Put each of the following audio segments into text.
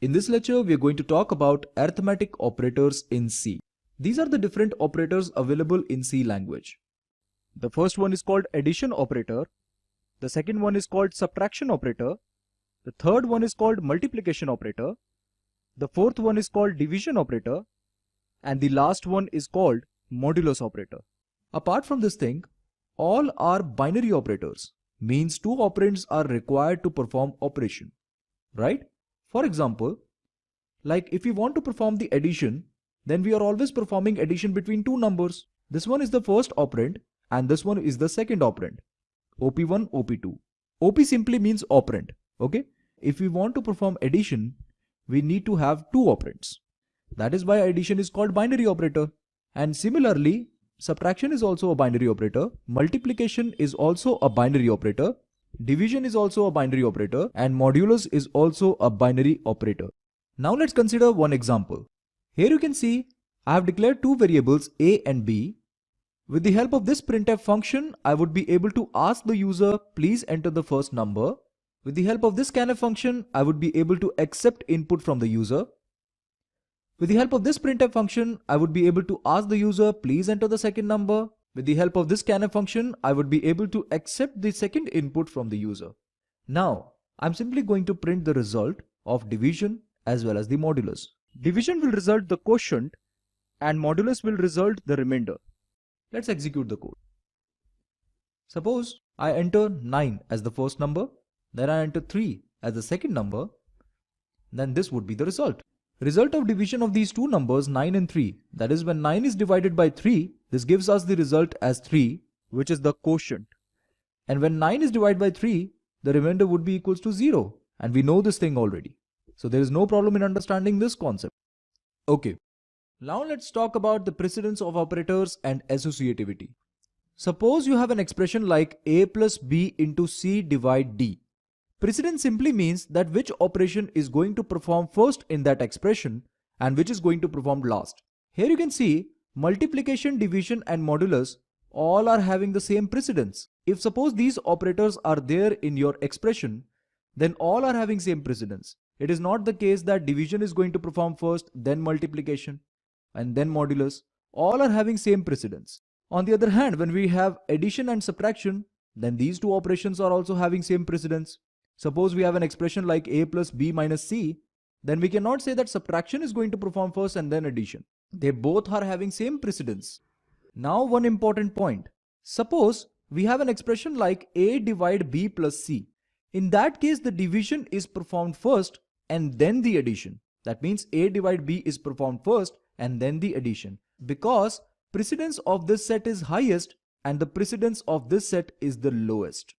In this lecture, we are going to talk about arithmetic operators in C. These are the different operators available in C language. The first one is called addition operator. The second one is called subtraction operator. The third one is called multiplication operator. The fourth one is called division operator. And the last one is called modulus operator. Apart from this thing, all are binary operators. Means two operands are required to perform operation. Right? For example, like if we want to perform the addition, then we are always performing addition between two numbers. This one is the first operand and this one is the second operand. OP1, OP2. OP simply means operand. Okay? If we want to perform addition, we need to have two operands. That is why addition is called binary operator. And similarly, subtraction is also a binary operator. Multiplication is also a binary operator. Division is also a binary operator and modulus is also a binary operator. Now let's consider one example. Here you can see I have declared two variables a and b. With the help of this printf function, I would be able to ask the user, please enter the first number. With the help of this scanf function, I would be able to accept input from the user. With the help of this printf function, I would be able to ask the user, please enter the second number. With the help of this scanf function, I would be able to accept the second input from the user. Now, I'm simply going to print the result of division as well as the modulus. Division will result the quotient and modulus will result the remainder. Let's execute the code. Suppose I enter 9 as the first number, then I enter 3 as the second number, then this would be the result. Result of division of these two numbers 9 and 3, that is when 9 is divided by 3, this gives us the result as 3, which is the quotient. And when 9 is divided by 3, the remainder would be equals to 0, and we know this thing already. So there is no problem in understanding this concept. Okay, now let's talk about the precedence of operators and associativity. Suppose you have an expression like a plus b into c divide d. Precedence simply means that which operation is going to perform first in that expression and which is going to perform last. Here you can see multiplication, division and modulus all are having the same precedence. If suppose these operators are there in your expression, then all are having same precedence. It is not the case that division is going to perform first, then multiplication and then modulus. All are having same precedence. On the other hand, when we have addition and subtraction, then these two operations are also having same precedence. Suppose we have an expression like a plus b minus c, then we cannot say that subtraction is going to perform first and then addition. They both are having same precedence. Now one important point. Suppose we have an expression like a divide b plus c. In that case, the division is performed first and then the addition. That means a divide b is performed first and then the addition. Because precedence of this set is highest and the precedence of this set is the lowest.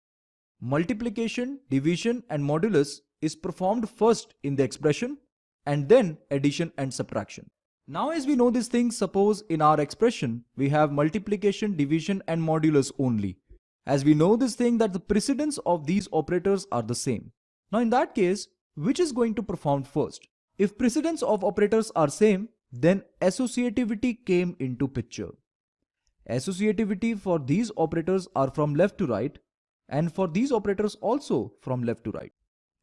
Multiplication, division and modulus is performed first in the expression and then addition and subtraction. Now as we know these things, suppose in our expression we have multiplication, division and modulus only. As we know this thing that the precedence of these operators are the same. Now in that case, which is going to perform first? If precedence of operators are same, then associativity came into picture. Associativity for these operators are from left to right, and for these operators also from left to right.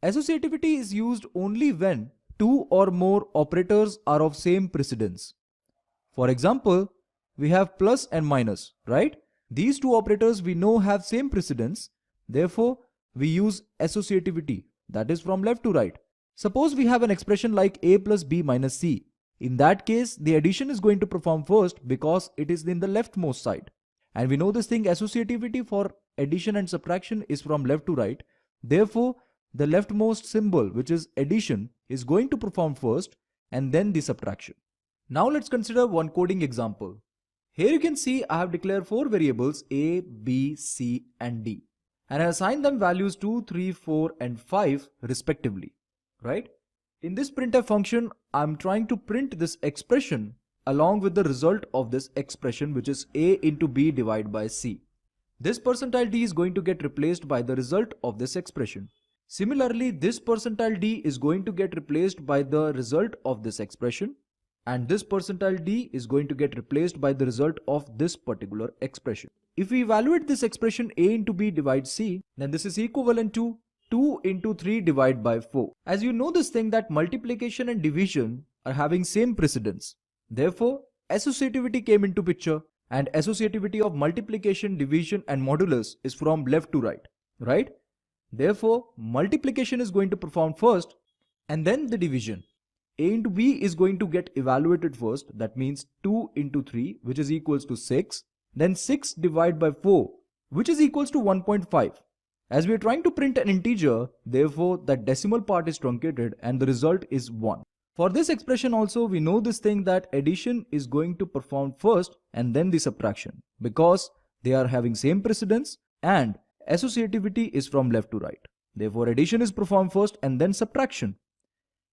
Associativity is used only when two or more operators are of same precedence. For example, we have plus and minus, right? These two operators we know have same precedence. Therefore, we use associativity, that is from left to right. Suppose we have an expression like a plus b minus c. In that case, the addition is going to perform first because it is in the leftmost side. And we know this thing associativity for addition and subtraction is from left to right. Therefore, the leftmost symbol, which is addition, is going to perform first and then the subtraction. Now let's consider one coding example. Here you can see I have declared four variables a, b, c and d. And I assign them values 2, 3, 4 and 5 respectively. Right? In this printf function, I'm trying to print this expression along with the result of this expression, which is a into b divided by c. This percentile d is going to get replaced by the result of this expression. Similarly, this percentile d is going to get replaced by the result of this expression, and this percentile d is going to get replaced by the result of this particular expression. If we evaluate this expression a into b divides c, then this is equivalent to 2 into 3 divided by 4. As you know this thing that multiplication and division are having same precedence. Therefore, associativity came into picture, and associativity of multiplication, division and modulus is from left to right, right? Therefore, multiplication is going to perform first and then the division. A into B is going to get evaluated first. That means 2 into 3, which is equals to 6. Then 6 divided by 4, which is equals to 1.5. As we are trying to print an integer, therefore that decimal part is truncated and the result is 1. For this expression also, we know this thing that addition is going to perform first and then the subtraction, because they are having same precedence and associativity is from left to right. Therefore, addition is performed first and then subtraction.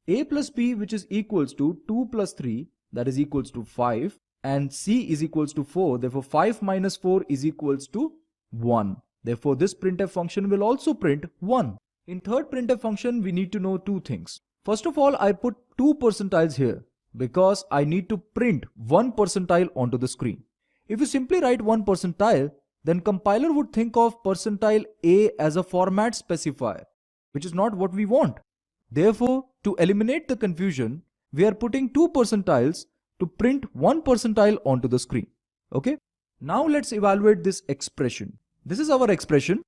A plus B, which is equals to 2 plus 3, that is equals to 5, and C is equals to 4. Therefore, 5 minus 4 is equals to 1. Therefore, this printf function will also print 1. In third printf function, we need to know two things. First of all, I put 2 percentiles here because I need to print 1 percentile onto the screen. If you simply write 1 percentile, then compiler would think of percentile A as a format specifier, which is not what we want. Therefore, to eliminate the confusion, we are putting 2 percentiles to print 1 percentile onto the screen. Okay? Now let's evaluate this expression. This is our expression.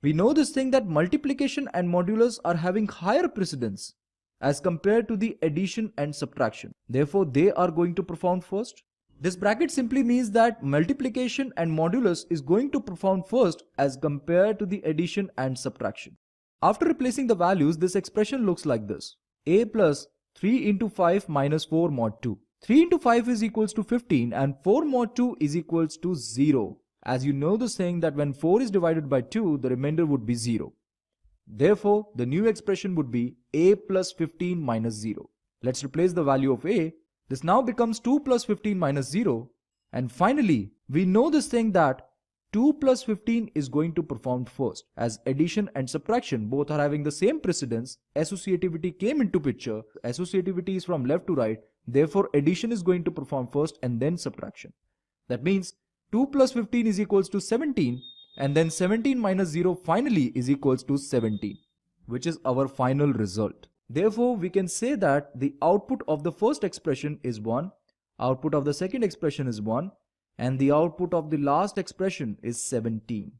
We know this thing that multiplication and modulus are having higher precedence as compared to the addition and subtraction. Therefore, they are going to perform first. This bracket simply means that multiplication and modulus is going to perform first as compared to the addition and subtraction. After replacing the values, this expression looks like this. A plus 3 into 5 minus 4 mod 2. 3 into 5 is equals to 15 and 4 mod 2 is equals to 0. As you know this thing that when 4 is divided by 2, the remainder would be 0. Therefore, the new expression would be A plus 15 minus 0. Let's replace the value of A. This now becomes 2 plus 15 minus 0. And finally, we know this thing that 2 plus 15 is going to perform first. As addition and subtraction both are having the same precedence, associativity came into picture. Associativity is from left to right. Therefore, addition is going to perform first and then subtraction. That means 2 plus 15 is equals to 17, and then 17 minus 0 finally is equals to 17, which is our final result. Therefore, we can say that the output of the first expression is 1, output of the second expression is 1, and the output of the last expression is 17.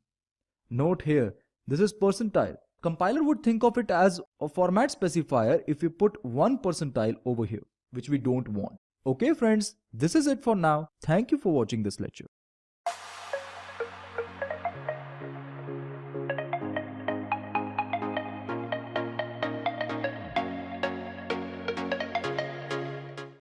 Note here, this is percentile. Compiler would think of it as a format specifier if we put 1 percentile over here, which we don't want. Okay friends, this is it for now. Thank you for watching this lecture.